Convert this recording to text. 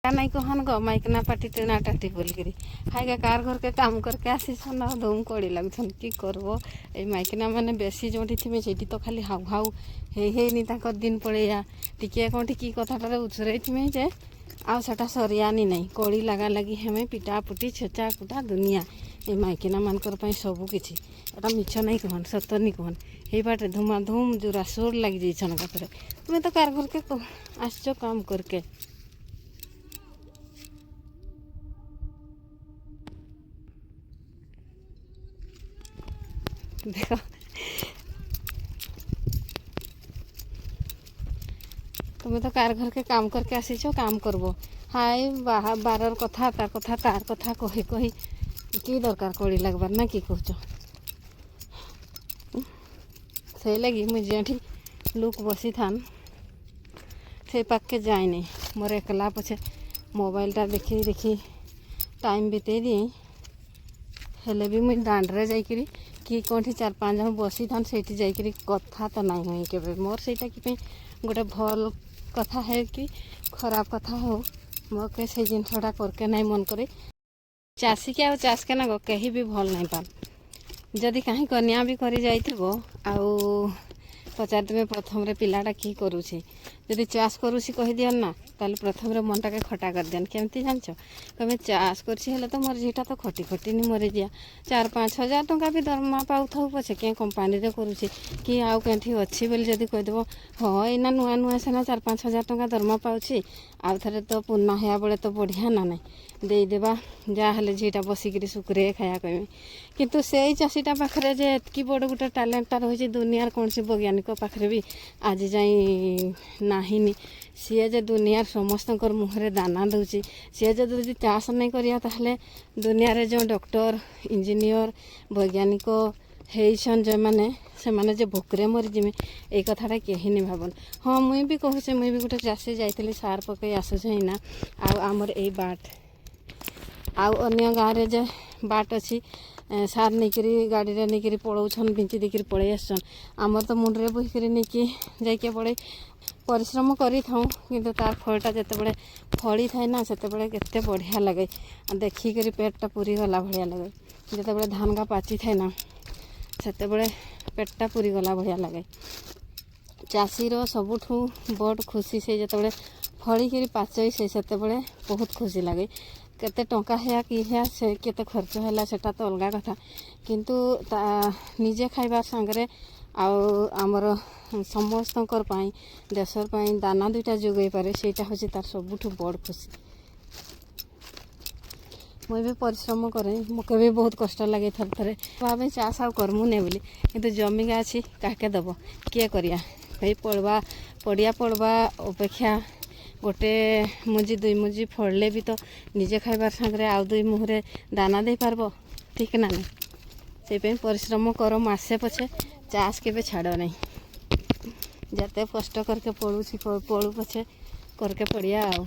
नहीं कहन गो माइकना पाटी टेना टाटी बोलकर हाइगा कार घर के काम करके आसी ना धूम कड़ी लगन कि करब ये माइकना मैंने बेसी जो थे से तो खाली हाउ हाउ हेनी दिन पड़ेया टिके कौटी कि कथाटे उछरे थे जे आटा सरियानी नहीं कड़ी लगा लगी हमें पिटा पुटी छेचा कुटा दुनिया ये माइकिना मानकर सबू किसी एटा मिछ नहीं कहन सत नहीं कहन हे बाटे धुमा धूम जोरा सोर लग जाइछन कथरे तुम्हें तो कार घर के आसो काम करके देखो तुम्हें तो कार घर के काम करके आसीच काम करबो हाय बारर कथा तार कथा कही कही कि दरकार कड़ी लगबार ना कि कह से लगी मुझे जेठी लुक बसी थान से पाक के जाए नहीं मोर एकला पछे मोबाइलटा देखी देखी टाइम बिते दिए हेले भी मुझे दांड्रे जाइकरी कि कौटी 4-5 जन बसी थान से जाइकरी कथा तो नहीं हुई के मोर से गोटे भल कथा है कि खराब कथा हो मोके से जिनसटा करके नहीं मन करे चाषी के आ चाष के ना कहीं भी भल नहीं पान जदि कहीं कन्या भी करी जाइथिबो आउ पचार देवे प्रथम पिलाटा कि करुछि जदि चाष करुछि कहि दियन ना ताले प्रथम मनटा के खटा कर दियन केमती जानछ कमे चाष करछि हेले तो मोर जीटा तो खटी खटी नि मरे जिया 4-5 हजार टंका भी दरमा पाउ थाउ पछे के कंपनी रे करुछि कि आउ केठी अछि बोली जदि कहि देबो हां एना नुआ नुआ सेना 4-5 हजार टंका दरमा पाउछि आउ थरे तो पुन्ना हेया बेले तो बढ़िया ना नहीं दे देबा जा हेले जीटा बसिकरी सुकरे खाया कहमी किंतु से चाषीटा पाखरे जे एतकी बड़ गोटे टैलेंटटा रही दुनियार कौन सी वैज्ञानिक पाखरे भी आज जाई नाहिनी सी जे दुनियार समस्त मुहरे दाना दूची सी जदि चाष नहीं करिया ताहले दुनिया जो डॉक्टर इंजीनियर वैज्ञानिक हेसन जो मैंने से माने जो भोकरे मरी जिमे ये कथाटा कहीं नहीं भावन हाँ मुई भी कहूचे मुई भी गोटे चाषी जाइली सार पकई आसुचे ना आमर ए बाट आउ अन्य गाँव रे जे बाट अच्छी सार नहीं गाड़ी रे नहीं पड़ौन बिंची देकर पड़े आसन आमर तो मुंडे बोहिकी नहीं जाके पड़े परिश्रम करी थाऊँ किंतु तार फलटा जिते फली थाए ना से केते बढ़िया लगे देखिक पेटटा पूरी गला भाया लगे जिते धान का पाची थाए ना सेते पेटटा पूरी गला भाया लगे चाषीर सबुठू बड़ खुशी से जिते फलिक पाचई से बहुत खुशी लगे केते टंका है कि है से केते खर्च है सेटा तो अलग कथा किंतु निजे खाइबार सांगरे आमर समस्तंकर पाई देशर पाई दाना दुईटा जोगई पारे सेटा होची तार सबुठू बड़ खुशी मुई भी परिश्रम करे मके भी बहुत कष्ट लगे थर थरे भावे चाष आ करमु ने बोली किंतु जमीगा अच्छी काके दब किए करिया भाई पड़िया पड़वा अपेक्षा गोटे मुंजी 2 मुंजी फड़ले भी तो निजे खाइबार सांगरे आउ 2 मुहरे दाना दे पारबो ठीक ना नहीं से परिश्रम कर मासे पछे चाष के छाड़ नहीं जाते कष्ट करके पड़ू पछे करके पड़िया आउ।